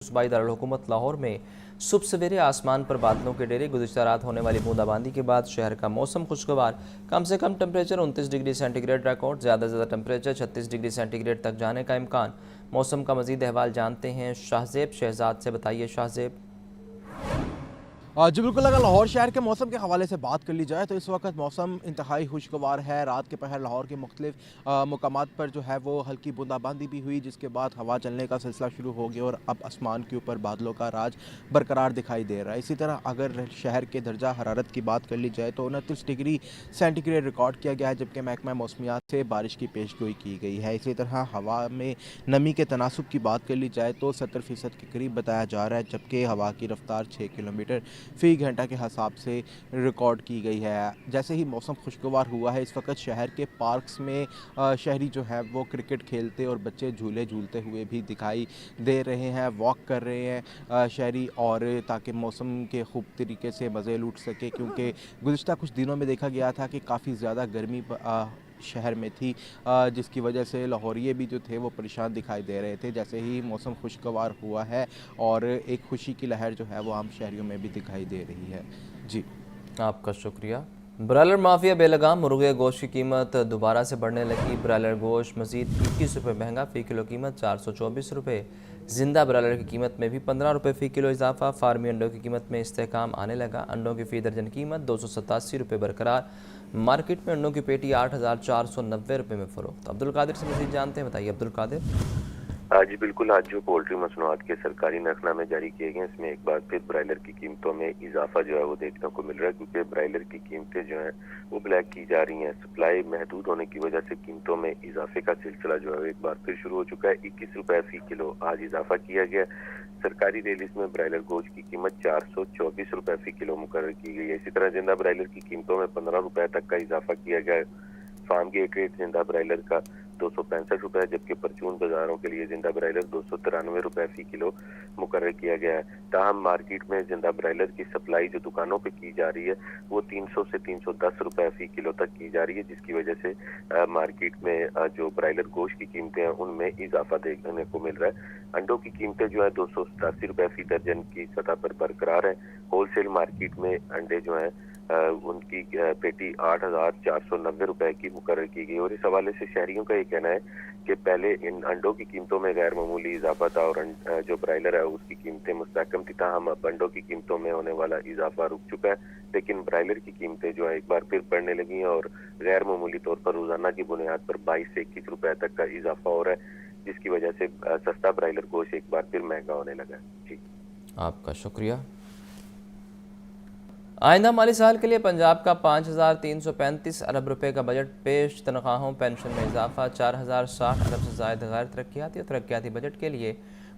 सूबाई दारुल-हुकूमत लाहौर में सुबह सवेरे आसमान पर बादलों के डेरे। गुज़िश्ता रात होने वाली बूंदाबांदी के बाद शहर का मौसम खुशगवार। कम से कम टेम्परेचर 29 डिग्री सेंटीग्रेड रिकॉर्ड, ज़्यादा से ज़्यादा टेम्परेचर 36 डिग्री सेंटीग्रेड तक जाने का इम्कान। मौसम का मज़ीद अहवाल जानते हैं शाहज़ेब शहजाद से। बताइए शाहज़ेब। जी बिल्कुल, अगर लाहौर शहर के मौसम के हवाले से बात कर ली जाए तो इस वक्त मौसम इंतहाई खुशगवार है। रात के पहर लाहौर के मुख्तलिफ मुकामात पर जो है वो हल्की बूंदाबांदी भी हुई, जिसके बाद हवा चलने का सिलसिला शुरू हो गया और अब आसमान के ऊपर बादलों का राज बरकरार दिखाई दे रहा है। इसी तरह अगर शहर के दर्जा हरारत की बात कर ली जाए तो 29 डिग्री सेंटीग्रेड रिकॉर्ड किया गया है, जबकि महकमा मौसमियात से बारिश की पेशगोई की गई है। इसी तरह हवा में नमी के तनासुब की बात कर ली जाए तो 70% के करीब बताया जा रहा है, जबकि हवा की रफ्तार 6 किलोमीटर फ़ी घंटा के हिसाब से रिकॉर्ड की गई है। जैसे ही मौसम खुशगवार हुआ है, इस वक्त शहर के पार्क्स में शहरी जो है वो क्रिकेट खेलते और बच्चे झूले झूलते हुए भी दिखाई दे रहे हैं, वॉक कर रहे हैं शहरी, और ताकि मौसम के खूब तरीके से मज़े लूट सके, क्योंकि गुज़िश्ता कुछ दिनों में देखा गया था कि काफ़ी ज़्यादा गर्मी शहर में थी, जिसकी वजह से लाहौरिये भी जो थे वो परेशान दिखाई दे रहे थे। जैसे ही मौसम खुशगवार हुआ है और एक खुशी की लहर जो है वो आम शहरियों में भी दिखाई दे रही है। जी, आपका शुक्रिया। ब्रायलर माफिया बेलगाम। मुर्गे गोश्त की कीमत दोबारा से बढ़ने लगी। ब्रायलर गोश्त मजीद 21 रुपये महंगा, फ़ी किलो कीमत 424 रुपये। जिंदा ब्रायलर की कीमत में भी 15 रुपये फ़ी किलो इजाफा। फार्मी अंडों की कीमत में इस्तेहकाम आने लगा। अंडों की फ़ी दर्जन कीमत 287 रुपये बरकरार। मार्केट में अंडों की पेटी 8,490 रुपये में फ़रोख्त। अब्दुल कादिर से मजीद जानते हैं। बताइए अब्दुल कादिर। जी बिल्कुल, आज जो पोल्ट्री मसनूआत के सरकारी नरखनामे जारी किए गए, इसमें एक बार फिर ब्रायलर की कीमतों में इजाफा जो है वो देखने को मिल रहा है, क्योंकि ब्रायलर की कीमतें जो हैं वो ब्लैक की जा रही हैं। सप्लाई महदूद होने की वजह से कीमतों में इजाफे का सिलसिला जो है एक बार फिर शुरू हो चुका है। 21 रुपये फ़ी किलो आज इजाफा किया गया। सरकारी रिलीज में ब्रायलर गोश्त की कीमत 424 रुपये फ़ी किलो मुकर्रर की गई है। इसी तरह जिंदा ब्रायलर की कीमतों में 15 रुपये तक का इजाफा किया गया है। फार्म गेट रेट जिंदा ब्रायलर का 265 रुपये, जबकि परचून बाजारों के लिए जिंदा ब्रायलर 293 रुपये फ़ी किलो मुकर्रर किया गया है। ताहम मार्केट में जिंदा ब्रायलर की सप्लाई जो दुकानों पे की जा रही है वो 300 से 310 रुपये फ़ी किलो तक की जा रही है, जिसकी वजह से मार्केट में जो ब्रायलर गोश्त की कीमतें हैं उनमें इजाफा देखने को मिल रहा है। अंडों की कीमतें जो है 287 रुपये फ़ी दर्जन की सतह पर बरकरार है। होलसेल मार्केट में अंडे जो हैं उनकी पेटी 8,490 रुपये की मुकर्रर की गई। और इस हवाले से शहरियों का ये कहना है कि पहले इन अंडों की कीमतों में गैर मामूली इजाफा था और जो ब्रायलर है उसकी कीमतें मुस्तहकम थी, ताहम अब अंडों की कीमतों में होने वाला इजाफा रुक चुका है। लेकिन ब्रायलर की कीमतें जो है एक बार फिर बढ़ने लगी हैं और गैर मामूली तौर पर रोजाना की बुनियाद पर 22 से 21 रुपये तक का इजाफा हो रहा है, जिसकी वजह से सस्ता ब्रायलर गोश्त एक बार फिर महंगा होने लगा है। जी, आपका शुक्रिया। आइंदा माली साल के लिए पंजाब का 5,335 अरब रुपए का बजट पेश। तनख्वाहों पेंशन में इजाफा। 4,060 अरब से ज़ायद गैर तरक्याती और तरक्याती बजट के लिए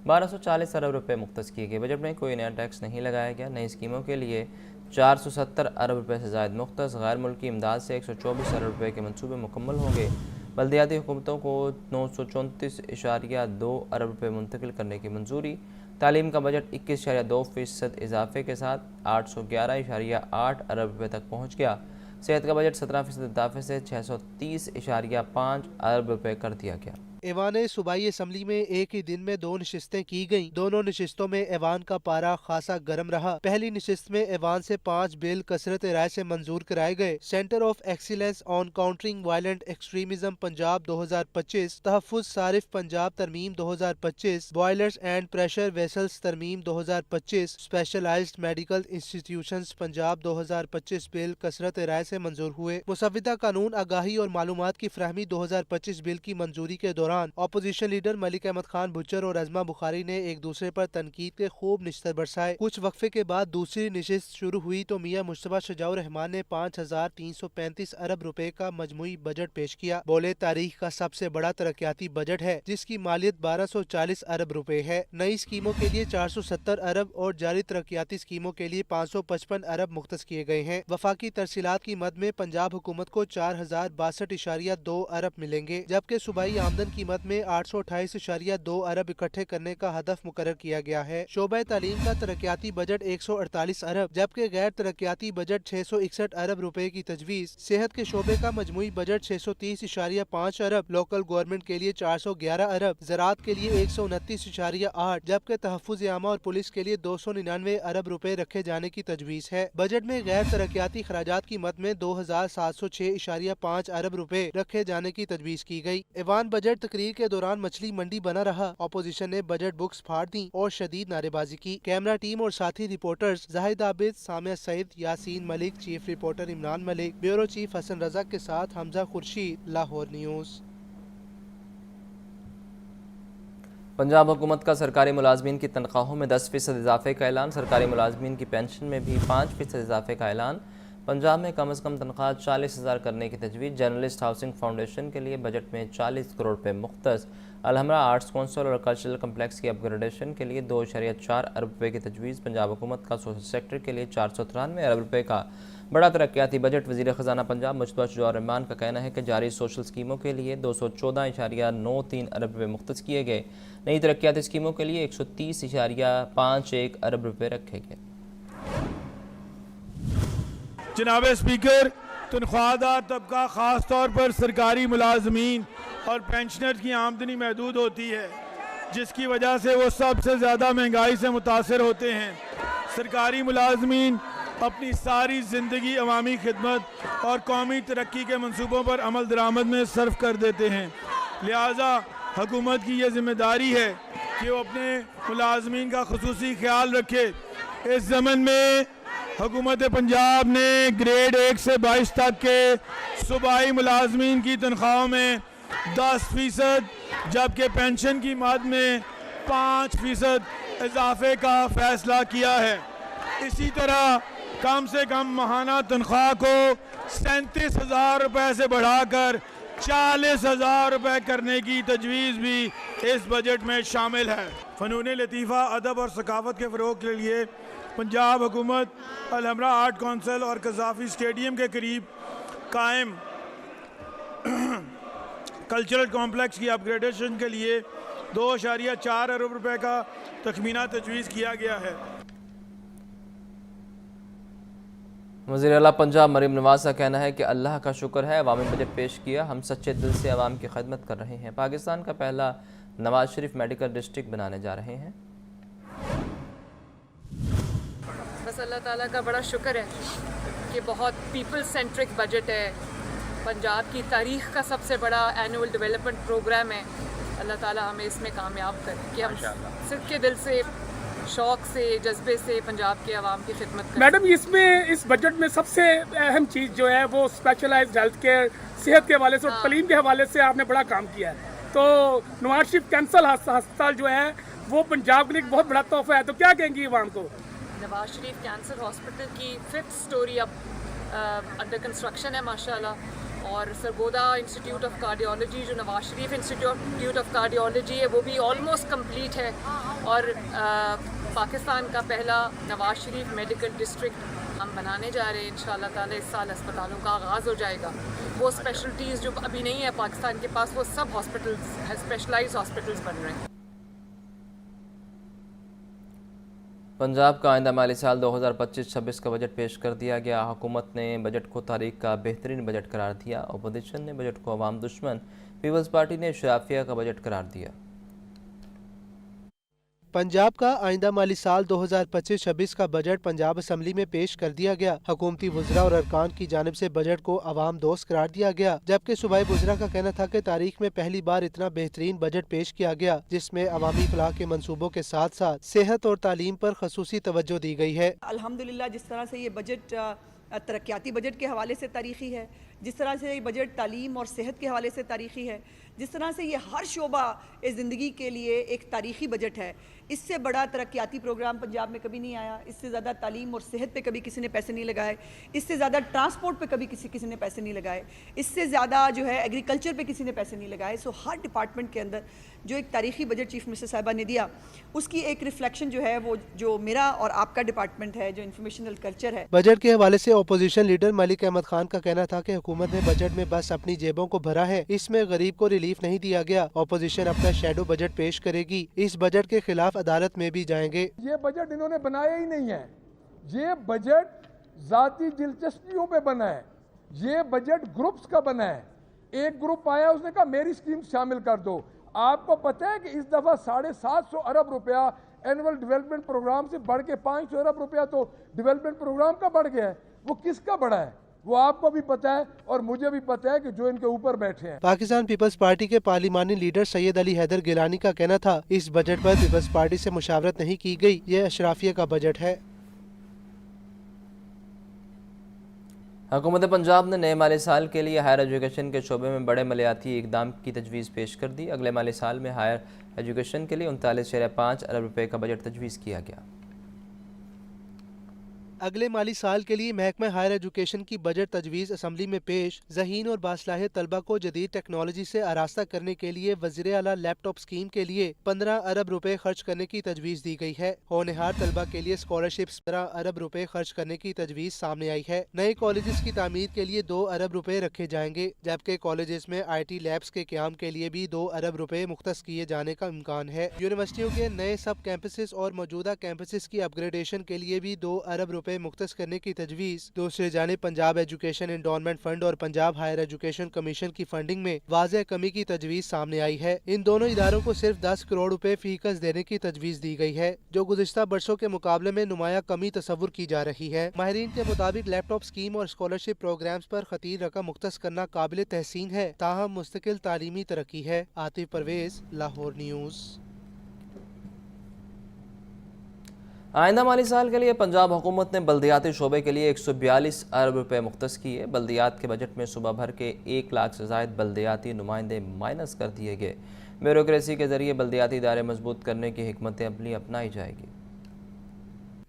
1,240 अरब रुपए मुख्तस किए गए। बजट में कोई नया टैक्स नहीं लगाया गया। नई स्कीमों के लिए 470 अरब रुपए से ज़ायद मुख्तस। गैर मुल्की इमदाद से 124 अरब रुपए के मनसूबे मुकम्मल होंगे। बल्दियाती हुकूमतों को 934.2 अरब रुपए मुंतकिल करने की मंजूरी। तालीम का बजट 21.2% इजाफे के साथ 811.8 अरब रुपये तक पहुँच गया। सेहत का बजट 17% इजाफे से 630.5 अरब रुपये कर दिया गया। ऐवान सूबाई असम्बली में एक ही दिन में 2 नशिस्तें की गईं। दोनों नशिस्तों में ऐवान का पारा खासा गर्म रहा। पहली नशिस्त में ऐवान से 5 बिल कसरत राय से मंजूर कराए गए। Centre of excellence on countering violent extremism Punjab 2025, तहफ़्फ़ुज़ सारिफ पंजाब तरमीम 2025, बॉयलर्स एंड प्रेशर वेसल्स तरमीम 2025, specialised medical institutions Punjab 2025 bill कसरत राय से मंजूर हुए। मुसव्विदा कानून आगाही और मालूमात की फराहमी 2025 बिल की मंजूरी के दौरान opposition leader Malik Ahmad Khan butcher और अजमा बुखारी ने एक दूसरे पर तनकीद के खूब निश्तर बरसाए। कुछ वक्फे के बाद दूसरी नशिस्त शुरू हुई तो मियां मुश्तबा शजाउर रहमान ने 5,335 अरब रुपए का मजमुई बजट पेश किया। बोले, तारीख का सबसे बड़ा तरक्याती बजट है, जिसकी मालियत 1240 अरब रुपए है। नई स्कीमों के लिए 470 अरब और जारी तरक्याती स्कीमों के लिए 555 अरब मुख्तस किए गए हैं। वफाकी तरसीलात की मद में पंजाब हुकूमत को 4,062.2 अरब मिलेंगे, जबकि सूबाई आमदन की कीमत में 828.2 अरब इकट्ठे करने का हदफ मुकर्रर किया गया है। शोबा तालीम का तरक्याती बजट 148 अरब जबकि गैर तरक्याती बजट 661 अरब रुपए की तजवीज़। सेहत के शोबे का मजमूई बजट 630.5 अरब, लोकल गवर्नमेंट के लिए 411 अरब, ज़राअत के लिए 129.8 जबकि तहफ़्फ़ुज़ आमा और पुलिस के लिए 299 अरब रुपए रखे जाने की तजवीज़ है। बजट में गैर तरक्याती खराजात की मद में 2706.5 अरब रुपए रखे जाने की तजवीज़ की गई। ऐवान बजट तकरीर के दौरान मछली मंडी बना रहा। अपोजिशन ने बजट बुक्स फाड़ दी और शदीद नारेबाजी की। कैमरा टीम और साथी reporters Zahid Abid, Samia Saeed, Yasin Malik, chief reporter Imran Malik, bureau chief Hassan Raza के साथ हमजा खुर्शीद, लाहौर न्यूज़। पंजाब हुकूमत का सरकारी मुलाजमीन की तनख्वाहों में 10% इजाफे का ऐलान। सरकारी मुलाजमीन की पेंशन में भी 5% इजाफे का ऐलान। पंजाब में कम से कम तनख्वाह 40,000 करने की तजवीज़। जर्नलिस्ट हाउसिंग फाउंडेशन के लिए बजट में 40 करोड़ रुपये मुख्तस। अलहमरा आर्ट्स कौंसिल और कल्चरल कम्प्लेक्स की अपग्रेडेशन के लिए 2.4 अरब रुपये की तजवीज़। पंजाब हुकूमत का सोशल सेक्टर के लिए 493 अरब रुपये का बड़ा तरक्याती बजट। वज़ीर ख़जाना पंजाब मुश्तबा शुजा रहमान का कहना है कि जारी सोशल स्कीमों के लिए 214.93 अरब रुपये मुख्तस किए गए। नई तरक्याती स्कीमों के लिए 130.51 अरब रुपये रखे गए। जनाब स्पीकर, तनख्वाहदार तबका ख़ास तौर पर सरकारी मुलाजमीन और पेंशनर की आमदनी महदूद होती है, जिसकी वजह से वो सबसे ज़्यादा महंगाई से मुतासर होते हैं। सरकारी मुलाजमीन अपनी सारी ज़िंदगी अवामी खिदमत और कौमी तरक्की के मंसूबों पर अमल दरामद में सर्फ कर देते हैं। लिहाजा हुकूमत की ये ज़िम्मेदारी है कि वो अपने मुलाजमीन का खुसूसी ख्याल रखे। इस ज़मन में हुकूमत पंजाब ने ग्रेड 1 से 22 तक के सूबाई मुलाजमीन की तनख्वाहों में 10% जबकि पेंशन की मद में 5% इजाफे का फैसला किया है। इसी तरह कम से कम माहाना तनख्वाह को 37,000 रुपये से बढ़ाकर 40,000 रुपये करने की तजवीज़ भी इस बजट में शामिल है। फ़नून लतीफ़ा, अदब और सकाफ़त के फ़रोग़ के लिए पंजाब हुकूमत अलहमरा आर्ट कौंसिल और कज़ाफ़ी स्टेडियम के करीब कायम कल्चरल कॉम्प्लेक्स की अपग्रेडेशन के लिए 2.4 अरब रुपए का तखमीना तजवीज़ किया गया है। वज़ीर आला पंजाब मरीम नवाज़ का कहना है कि अल्लाह का शुक्र है अवामी बजट पेश किया, हम सच्चे दिल से अवाम की खिदमत कर रहे हैं। पाकिस्तान का पहला नवाज शरीफ मेडिकल डिस्ट्रिक्ट बनाने जा रहे हैं। बस अल्लाह ताला का बड़ा शुक्र है कि बहुत पीपल सेंट्रिक बजट है। पंजाब की तारीख़ का सबसे बड़ा एनुअल डेवलपमेंट प्रोग्राम है। अल्लाह ताला हमें इसमें कामयाब करे कि हम सिर्फ के दिल से, शौक़ से, जज्बे से पंजाब के अवाम की खिदमत करें। मैडम, इसमें इस बजट में सबसे अहम चीज़ जो है वो स्पेशलाइज्ड हेल्थ केयर, सेहत के हवाले से और तालीम के हवाले से आपने बड़ा काम किया है। तो नवाज शरीफ कैंसर अस्पताल जो है वो पंजाब के लिए बहुत बड़ा तोहफा है, तो क्या कहेंगी अवाम को? नवाज शरीफ कैंसर हॉस्पिटल की 5th स्टोरी अब अंडर कंस्ट्रक्शन है माशाल्लाह। और सरगोदा इंस्टीट्यूट ऑफ कार्डियोलॉजी जो Nawaz Sharif institute of cardiology है वो भी ऑलमोस्ट कंप्लीट है। और पाकिस्तान का पहला नवाज शरीफ मेडिकल डिस्ट्रिक्ट हम बनाने जा रहे हैं। इंशाल्लाह ताला इस साल अस्पतालों का आगाज़ हो जाएगा। वो स्पेशलिटीज़ जो अभी नहीं है पाकिस्तान के पास, वो सब हॉस्पिटल्स, स्पेशलाइज्ड हॉस्पिटल्स बन रहे हैं। पंजाब का आइंदा माली साल 2025-26 का बजट पेश कर दिया गया। हुकूमत ने बजट को तारीख का बेहतरीन बजट करार दिया। अपोजिशन ने बजट को अवाम दुश्मन, पीपल्स पार्टी ने शराफिया का बजट करार दिया। पंजाब का आइंदा माली साल 2025-26 का बजट पंजाब असम्बली में पेश कर दिया गया। हुकूमती वज़रा और अरकान की जानिब से बजट को अवाम दोस्त करार दिया गया, जबकि सूबाई वज़रा का कहना था कि तारीख में पहली बार इतना बेहतरीन बजट पेश किया गया जिसमें अवामी फलाह के मंसूबों के साथ साथ सेहत और तालीम पर खसूसी तवज्जो दी गई है। अल्हम्दुलिल्लाह, जिस तरह से ये बजट तरक्याती बजट के हवाले से तारीखी है, जिस तरह से ये बजट तालीम और सेहत के हवाले से तारीखी है, जिस तरह से ये हर शोबा ज़िंदगी के लिए एक तारीखी बजट है, اس سے بڑا ترقیاتی پروگرام پنجاب میں کبھی نہیں آیا، اس سے زیادہ تعلیم اور صحت پہ کبھی کسی نے پیسے نہیں لگائے، اس سے زیادہ ٹرانسپورٹ پہ کبھی کسی نے پیسے نہیں لگائے، اس سے زیادہ جو ہے ایگریکلچر پہ کسی نے پیسے نہیں لگائے. سو ہر ڈپارٹمنٹ کے اندر جو ایک تاریخی بجٹ چیف منسٹر صاحبہ نے دیا، اس کی ایک ریفلیکشن جو ہے وہ جو میرا اور آپ کا ڈپارٹمنٹ ہے جو انفارمیشنل کلچر ہے. بجٹ کے حوالے سے اپوزیشن لیڈر ملک احمد خان کا کہنا تھا کہ حکومت نے بجٹ میں بس اپنی جیبوں کو بھرا ہے، اس میں غریب کو ریلیف نہیں دیا گیا. اپوزیشن اپنا شیڈو بجٹ پیش کرے گی، اس بجٹ کے خلاف عدالت میں بھی جائیں گے. یہ بجٹ انہوں نے بنایا ہی نہیں ہے، یہ بجٹ ذاتی دلچسپیوں پہ بنا ہے، یہ بجٹ گروپس کا بنا ہے. ایک گروپ آیا، اس نے کہا میری سکیم شامل کر دو. آپ کو پتہ ہے کہ اس دفعہ 750 ارب روپیہ اینول ڈیولپمنٹ پروگرام سے بڑھ کے 500 ارب روپیہ تو ڈیولپمنٹ پروگرام کا بڑھ گیا ہے. وہ کس کا بڑھا ہے وہ آپ کو بھی پتہ ہے اور مجھے بھی پتہ ہے کہ جو ان کے اوپر بیٹھے ہیں. پاکستان پیپلز پارٹی کے پارلیمانی لیڈر سید علی حیدر گیلانی کا کہنا تھا اس بجٹ پر پیپلز پارٹی سے مشاورت نہیں کی گئی، یہ اشرافیہ کا بجٹ ہے. حکومت پنجاب نے نئے مالی سال کے لیے ہائر ایجوکیشن کے شعبے میں بڑے مالیاتی اقدام کی تجویز پیش کر دی. اگلے مالی سال میں ہائر ایجوکیشن کے لیے 39.5 ارب روپے کا بجٹ تجویز کیا گیا. اگلے مالی سال کے لیے محکمہ ہائر ایجوکیشن کی بجٹ تجویز اسمبلی میں پیش. ذہین اور باصلاحیت طلبہ کو جدید ٹیکنالوجی سے آراستہ کرنے کے لیے وزیر اعلیٰ لیپ ٹاپ اسکیم کے لیے 15 ارب روپے خرچ کرنے کی تجویز دی گئی ہے. ہونہار طلبہ کے لیے اسکالرشپ 15 ارب روپے خرچ کرنے کی تجویز سامنے آئی ہے. نئے کالجز کی تعمیر کے لیے 2 ارب روپے رکھے جائیں گے، جبکہ کالجز میں IT لیبس کے قیام کے لیے بھی 2 ارب روپے مختص کیے جانے کا امکان ہے. یونیورسٹیوں کے نئے سب کیمپسز اور موجودہ کیمپسز کی اپ گریڈیشن کے لیے بھی 2 ارب روپے مختص کرنے کی تجویز. دوسری جانب پنجاب ایجوکیشن انڈونمنٹ فنڈ اور پنجاب ہائر ایجوکیشن کمیشن کی فنڈنگ میں واضح کمی کی تجویز سامنے آئی ہے. ان دونوں اداروں کو صرف 10 کروڑ روپے فی کس دینے کی تجویز دی گئی ہے، جو گزشتہ برسوں کے مقابلے میں نمایاں کمی تصور کی جا رہی ہے. ماہرین کے مطابق لیپ ٹاپ اسکیم اور اسکالرشپ پروگرامز پر خطیر رقم مختص کرنا قابل تحسین ہے، تاہم مستقل تعلیمی ترقی ہے. عاطف پرویز، لاہور نیوز. آئندہ مالی سال کے لیے پنجاب حکومت نے بلدیاتی شعبے کے لیے 142 ارب روپے مختص کیے. بلدیات کے بجٹ میں صوبہ بھر کے 1 لاکھ سے زائد بلدیاتی نمائندے مائنس کر دیے گئے. بیوروکریسی کے ذریعے بلدیاتی ادارے مضبوط کرنے کی حکمت عملی اپنائی جائے گی.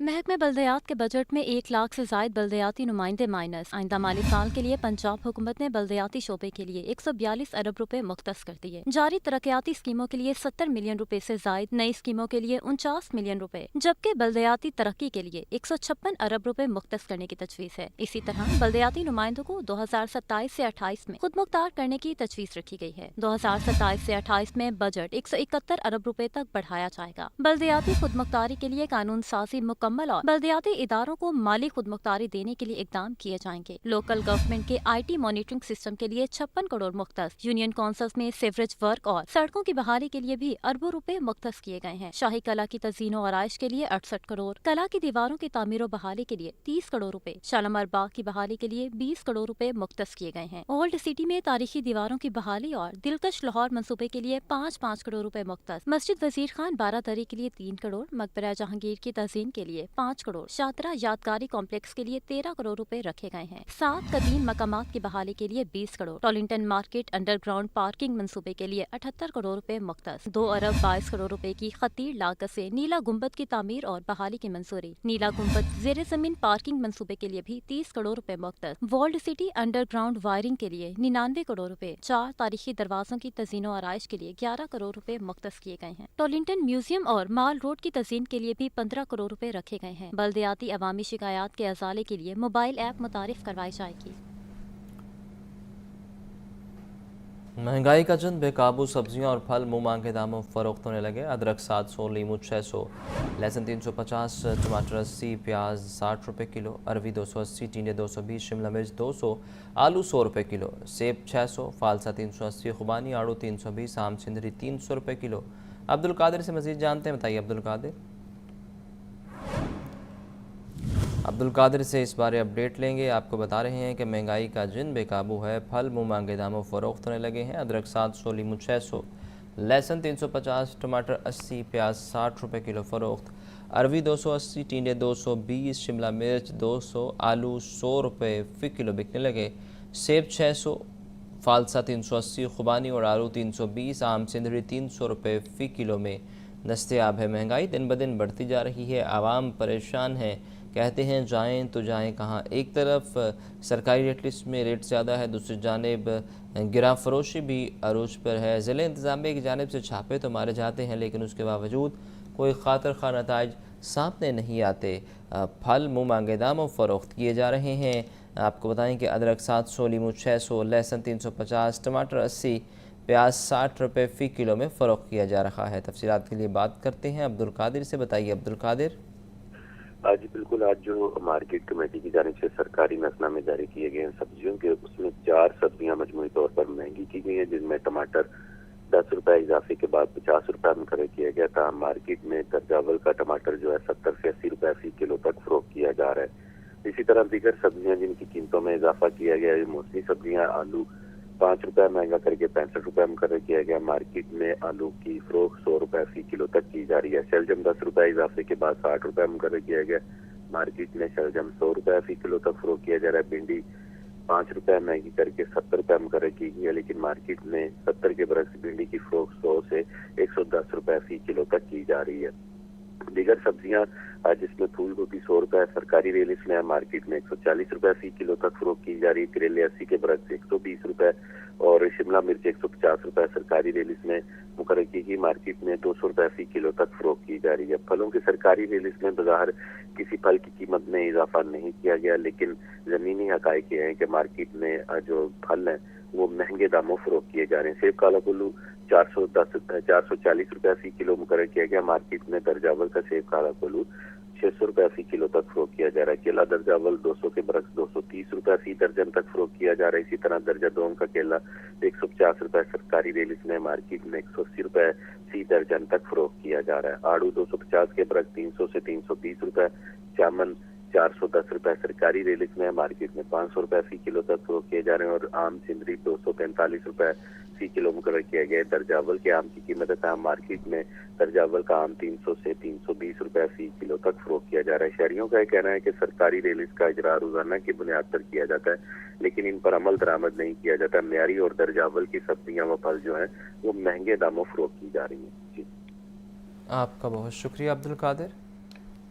محکمہ بلدیات کے بجٹ میں 1 لاکھ سے زائد بلدیاتی نمائندے مائنس. آئندہ مالی سال کے لیے پنجاب حکومت نے بلدیاتی شعبے کے لیے 142 ارب روپے مختص کر دیے. جاری ترقیاتی اسکیموں کے لیے 70 ملین روپے سے زائد، نئی اسکیموں کے لیے 49 ملین روپے، جبکہ بلدیاتی ترقی کے لیے 156 ارب روپے مختص کرنے کی تجویز ہے. اسی طرح بلدیاتی نمائندوں کو 2027 سے 28 میں خود مختار کرنے کی تجویز رکھی گئی ہے. 2027 سے 28 میں بجٹ 171 ارب روپے تک بڑھایا جائے گا. بلدیاتی خود مختاری کے لیے قانون سازی مکمل اور بلدیاتی اداروں کو مالی خود مختاری دینے کے لیے اقدام کیے جائیں گے. لوکل گورنمنٹ کے IT مانیٹرنگ سسٹم کے لیے 56 کروڑ مختص. یونین کونسلز میں سیوریج ورک اور سڑکوں کی بحالی کے لیے بھی اربوں روپے مختص کیے گئے ہیں. شاہی کلا کی تزئین و آرائش کے لیے 68 کروڑ، کلا کی دیواروں کی تعمیر و بحالی کے لیے 30 کروڑ روپے، شالمار باغ کی بحالی کے لیے 20 کروڑ روپے مختص کیے گئے ہیں. اولڈ سٹی میں تاریخی دیواروں کی بحالی اور دلکش لاہور منصوبے کے لیے 5 کروڑ روپے مختص. مسجد وزیر خان بارہ دری کے لیے 3 کروڑ، مقبرہ جہانگیر کی تزئین کے لیے 5 کروڑ، شاطرہ یادگاری کمپلیکس کے لیے 13 کروڑ روپے رکھے گئے ہیں. 7 قدیم مقامات کی بحالی کے لیے 20 crore, Tollinton market underground parking منصوبے کے لیے 78 کروڑ روپے مختص. 2 ارب 22 کروڑ روپے کی خطیر لاگت سے نیلا گنبد کی تعمیر اور بحالی کی منظوری. نیلا گنبد زیر زمین پارکنگ منصوبے کے لیے بھی 30 کروڑ روپے مختص. World city under ground wiring کے لیے 99 کروڑ روپے. 4 تاریخی دروازوں کی تزئین و آرائش کے لیے 11 کروڑ روپے مختص کیے گئے ہیں. ٹولنٹن میوزیم اور مال روڈ کی تزئین کے لیے بھی 15 کروڑ روپے رکھے گئے ہیں. بلدیاتی عوامی شکایات کے ازالے کے لیے موبائل ایپ متعارف کروائی جائے گی. مہنگائی کا جن بے قابو، سبزیاں اور پھل منہ مانگے داموں فروخت ہونے لگے. ادرک 700، لیمو 600، لہسن 350، ٹماٹر 80، پیاز 60 روپے کلو، اروی 280، ٹینڈے 220، شملہ مرچ 200، آلو 100 روپے کلو، سیب 600، فالسا 380، خوبانی آڑو 320، آم چندری 300 روپے کلو. عبدالقادر سے مزید جانتے ہیں. بتائیے عبدالقادر سے اس بارے اپڈیٹ لیں گے. آپ کو بتا رہے ہیں کہ مہنگائی کا جن بے قابو ہے، پھل منہ مانگے داموں فروخت ہونے لگے ہیں. ادرک 700، لیمو 600، لہسن 350، ٹماٹر 80، پیاز 60 روپے کلو فروخت، اروی 280، ٹینڈے 220، شملہ مرچ 200، آلو 100 روپے فی کلو بکنے لگے. سیب 600، فالسا 380، خوبانی اور آلو 320، آم چندری 300 روپے فی کلو میں दस्तयाब है। महंगाई दिन ब दिन बढ़ती जा रही है, आवाम परेशान है, कहते हैं जाएं तो जाएं कहाँ। एक तरफ सरकारी रेट लिस्ट में रेट ज़्यादा है, दूसरी जानिब गिरा फरोशी भी अरूज पर है। ज़िले इंतज़ामिया की जानिब से छापे तो मारे जाते हैं, लेकिन उसके बावजूद कोई खातिर खा नताइज सामने नहीं आते। फल मुँह मांगे दामों फ़रोख्त किए जा रहे हैं। आपको बताएं कि अदरक 700, लीमू 600, लहसुन 350, टमाटर 80, प्याज 60 रुपये फ़ी किलो में फ़रोख्त किया जा रहा है। तफसीलात के लिए बात करते हैं अब्दुल कादिर से। बताइए अब्दुल कादिर। आज बिल्कुल, आज जो मार्केट कमेटी की जानिब से सरकारी नसनामे जारी किए गए हैं सब्जियों के, उसमें 4 सब्जियां मजमूई तौर पर महंगी की गई हैं, जिनमें टमाटर 10 रुपये इजाफे के बाद 50 रुपये मुकर्रर किया गया था। मार्केट में दर्जावल का टमाटर जो है 70 से 80 रुपये फ़ी किलो तक फरोख्त किया जा रहा है। इसी तरह दीगर सब्जियां जिनकी कीमतों में इजाफा किया गया है, मौसमी सब्जियां आलू 5 रुपये महंगा करके 65 रुपये मुकर्रर किया गया। मार्केट में आलू की फरोख्त 100 रुपये फ़ी किलो तक की जा रही है। शलजम 10 रुपये इजाफे के बाद 60 रुपये मुकर्रर किया गया। मार्केट में शलजम 100 रुपये फ़ी किलो तक फरोख्त किया जा रहा है। भिंडी 5 रुपये महंगी करके 70 रुपये मुकर्रर की गई है, लेकिन मार्केट में 70 के बरक्स भिंडी की फरोख्त 100 से 110 रुपये फ़ी किलो तक की जा रही है। दीगर सब्जियां जिसमें फूल गोभी 100 रुपये सरकारी रेलिस में है, मार्केट में 140 रुपये फ़ी किलो तक फरोख्त की जा रही है। करेले 80 के बरक्स 120 रुपये और शिमला मिर्च 150 रुपये सरकारी रेलिस में मुकर्रर की गई, मार्केट में 200 रुपये फ़ी किलो तक फरोख्त की जा रही है। फलों की सरकारी रेलिस में बज़ाहिर किसी फल की कीमत में इजाफा नहीं किया गया, लेकिन ज़मीनी हक़ाइक़ ये हैं कि मार्केट में जो फल हैं वो महंगे दामों फरोख्त किए जा रहे हैं। सेब काला कुल्लू 440 रुपये फ़ी किलो मुकर्रर किया गया। मार्केट में दर्जावल का सेब काला कुल्लू 600 रुपये फ़ी किलो तक फरोख्त किया जा रहा है। केला दर्जावल 200 के बरक्स 230 रुपये फ़ी दर्जन तक फरोख्त किया जा रहा है। इसी तरह दर्जा दोम का केला 150 रुपये सरकारी रेलिस में, मार्केट में 180 रुपये फ़ी दर्जन तक फरोख्त किया जा रहा है। आड़ू 250 के बरक्स 300 से 320 रुपये, चामन 410 रुपये सरकारी रेलिस में, मार्केट में 500 रुपये फ़ी किलो तक फरोख्त किए जा रहे हैं। और आम सिंदरी 245 रुपये फ़ी किलो मुकर्रर किया गया है। दर्जावल के आम की कीमत है, मार्केट में दर्जावल का आम 300 से 320 रुपये फ़ी किलो तक फरोख्त किया जा रहा है। शहरियों का कहना है कि सरकारी रेलिस का इजरा रोजाना की बुनियाद पर किया जाता है, लेकिन इन पर अमल दरामद नहीं किया जाता। म्यारी और दर्जावल की सब्जियां व फल जो हैं वो महंगे दामों फरोख्त की जा रही हैं। जी, आपका बहुत शुक्रिया अब्दुल कादिर।